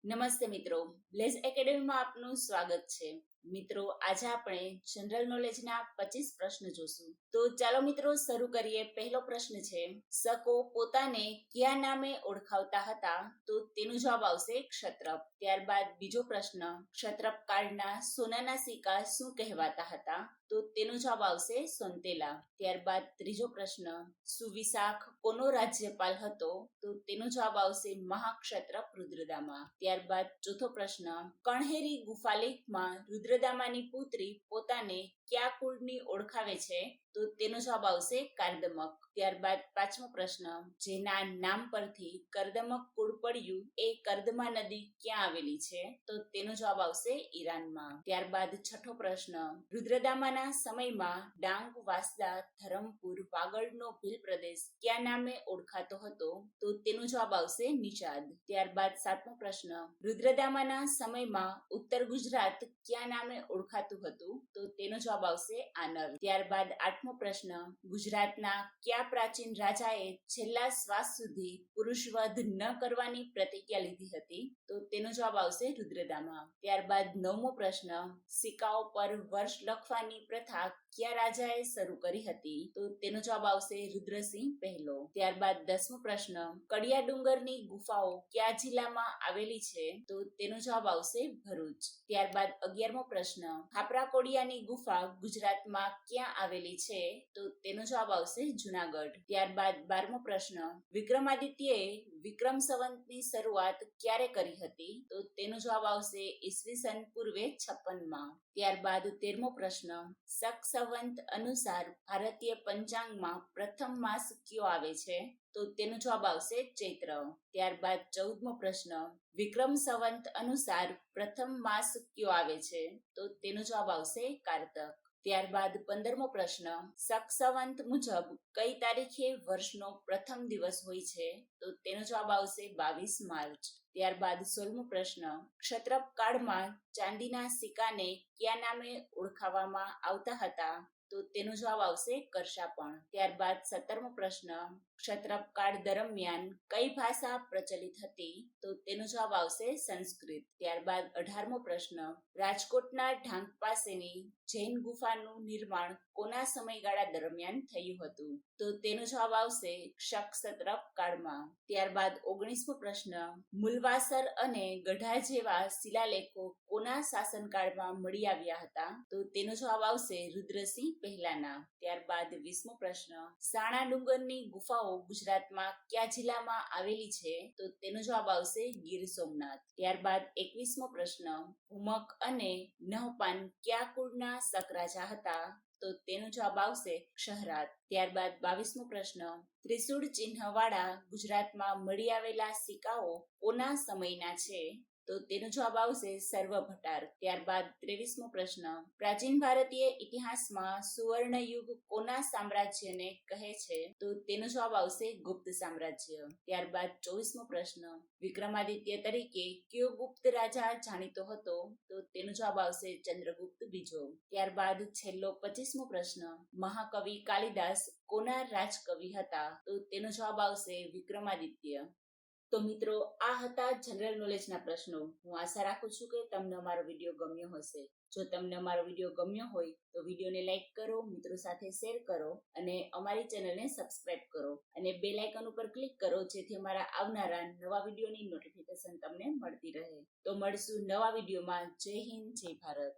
નમસ્તે મિત્રો, બ્લેઝ એકેડેમીમાં આપનું સ્વાગત છે. મિત્રો, આજે આપણે જનરલ નોલેજના 25 પ્રશ્ન જોશું. તો ચાલો મિત્રો શરૂ કરીએ. પહેલો પ્રશ્ન છે, શકો પોતાને કયા નામે ઓળખાવતા હતા? તો તેનો જવાબ આવશે ક્ષત્રપ. ત્યારબાદ બીજો પ્રશ્ન, ક્ષત્રપ કાળના સોનાના સિક્કા શું કહેવાતા હતા? તો તેનો જવાબ આવશે સોન્તેલા. ત્યારબાદ ત્રીજો પ્રશ્ન, સુવિશાખ કોનો રાજ્યપાલ હતો? તો તેનો જવાબ આવશે મહાક્ષત્રપ રુદ્રદામા. ત્યારબાદ ચોથો પ્રશ્ન, કણહેરી ગુફાલેખમાં રુદ્રદામાની પુત્રી પોતાને કયા કુળની ઓળખાવે છે? તો તેનો જવાબ આવશે કાર્દમક. ત્યારબાદ પાંચમો પ્રશ્ન, જેના નામ પરથી કર્દમક કુળ પડ્યું એ કર્દમા નદી ક્યાં આવેલી છે? તો તેનો જવાબ આવશે ઈરાનમાં. ત્યારબાદ છઠ્ઠો પ્રશ્ન, રુદ્રદામાના સમયમાં ડાંગ, વાંસદા, ધરમપુર, વાગડનો ભીલ પ્રદેશ કયા નામે ઓળખાતો હતો? તો તેનો જવાબ આવશે નિષાદ. ત્યારબાદ સાતમો પ્રશ્ન, રુદ્રદામાના સમયમાં ઉત્તર ગુજરાત કયા નામે ઓળખાતું હતું? તો તેનો જવાબ આવશે આનર. ત્યારબાદ આઠમો પ્રશ્ન, ગુજરાતના કયા પ્રાચીન રાજાએ છેલ્લા શ્વાસ સુધી પુરુષવધ ન કરવાની પ્રતિજ્ઞા લીધી હતી? તો તેનો જવાબ આવશે રુદ્રદામા. ત્યારબાદ નવમો પ્રશ્ન, સિક્કાઓ પર વર્ષ લખવાની પ્રથા કયા રાજાએ શરૂ કરી હતી? તો તેનો જવાબ આવશે રુદ્રસિંહ પહેલો. ત્યારબાદ દસમો પ્રશ્ન, કડિયા ડુંગરની ગુફાઓ કયા જિલ્લામાં આવેલી છે? તો તેનો જવાબ આવશે ભરૂચ. ત્યારબાદ 11મો પ્રશ્ન, ખાપરાકોડિયાની ગુફા ગુજરાતમાં ક્યાં આવેલી છે? તો તેનો જવાબ આવશે જુનાગઢ. ત્યારબાદ 12મો પ્રશ્ન, વિક્રમાદિત્યએ વિક્રમ સંવતની શરૂઆત ક્યારે કરી હતી? તો તેનો જવાબ આવશે ઈસવીસન પૂર્વે 56માં. ત્યારબાદ 13મો પ્રશ્ન, શક સંવત અનુસાર ભારતીય પંચાંગમાં પ્રથમ માસ કયો આવે છે? તો તેનો જવાબ આવશે ચૈત્ર. ત્યારબાદ 14મો પ્રશ્ન, વિક્રમ સંવત અનુસાર પ્રથમ માસ કયો આવે છે? તો તેનો જવાબ આવશે કારતક. ત્યારબાદ 15મો પ્રશ્ન, શક સંવત મુજબ કઈ તારીખે વર્ષનો પ્રથમ દિવસ હોય છે? તો તેનો જવાબ આવશે 22 માર્ચ. ત્યારબાદ 16મો પ્રશ્ન, ક્ષત્રપ કાળમાં ચાંદીના સિક્કાને કયા નામે ઓળખાવવામાં આવતા હતા? તો તેનો જવાબ આવશે કરશાપણ. ત્યારબાદ 17મો પ્રશ્ન, ક્ષત્રપ કાળ દરમિયાન કઈ ભાષા પ્રચલિત હતી? તો તેનો જવાબ આવશે સંસ્કૃત. ત્યારબાદ 18મો પ્રશ્ન, રાજકોટના ઢાંક પાસેની જૈન ગુફાનું નિર્માણ કોના સમયગાળા દરમિયાન થયું હતું? તો તેનો જવાબ આવશે ક્ષત્રપ કાળમાં. ત્યારબાદ 19મો પ્રશ્ન, મુલવાસર અને ગઢા જેવા શિલાલેખો કોના શાસનકાળમાં મળી આવ્યા હતા? તો તેનો જવાબ આવશે રુદ્રસિંહ પહેલાના. ત્યારબાદ 20મો પ્રશ્ન, સાણા ડુંગરની ગુફાઓ ગુજરાતમાં કયા જિલ્લામાં આવેલી છે? તો તેનો જવાબ આવશે ગીર સોમનાથ. ત્યારબાદ 21મો પ્રશ્ન, ભૂમક અને નહપાન કયા કુળના શક રાજા હતા? તો તેનો જવાબ આવશે ક્ષહરાત. ત્યારબાદ 22મો પ્રશ્ન, ત્રિશૂળ ચિહ્ન વાળા ગુજરાતમાં મળી આવેલા સિક્કાઓ કોના સમયના છે? તો તેનો જવાબ આવશે સર્વભટાર. ત્યારબાદ 23મો પ્રશ્ન, પ્રાચીન ભારતીય ઇતિહાસમાં સુવર્ણ યુગ કોના સામ્રાજ્યને કહે છે? તો તેનો જવાબ આવશે ગુપ્ત સામ્રાજ્ય. ત્યારબાદ 24મો પ્રશ્ન, વિક્રમાદિત્ય તરીકે કયો ગુપ્ત રાજા જાણીતો હતો? તો તેનો જવાબ આવશે ચંદ્રગુપ્ત બીજો. ત્યારબાદ છેલ્લો 25મો પ્રશ્ન, મહાકવિ કાલિદાસ કોના રાજકવિ હતા? તો તેનો જવાબ આવશે વિક્રમાદિત્ય. તો મિત્રો, આ હતા જનરલ નોલેજના પ્રશ્નો. હું આશા રાખું છું કે તમને અમારો વિડીયો ગમ્યો હશે. જો તમને અમારો વિડીયો ગમ્યો હોય તો વિડીયોને લાઈક કરો, મિત્રો સાથે શેર કરો અને અમારી ચેનલને સબસ્ક્રાઇબ કરો અને બેલ આઇકન ઉપર ક્લિક કરો, જેથી અમારા આવનારા નવા વિડીયોની નોટિફિકેશન તમને મળતી રહે. તો મળશું નવા વિડીયોમાં. જય હિન્દ, જય ભારત.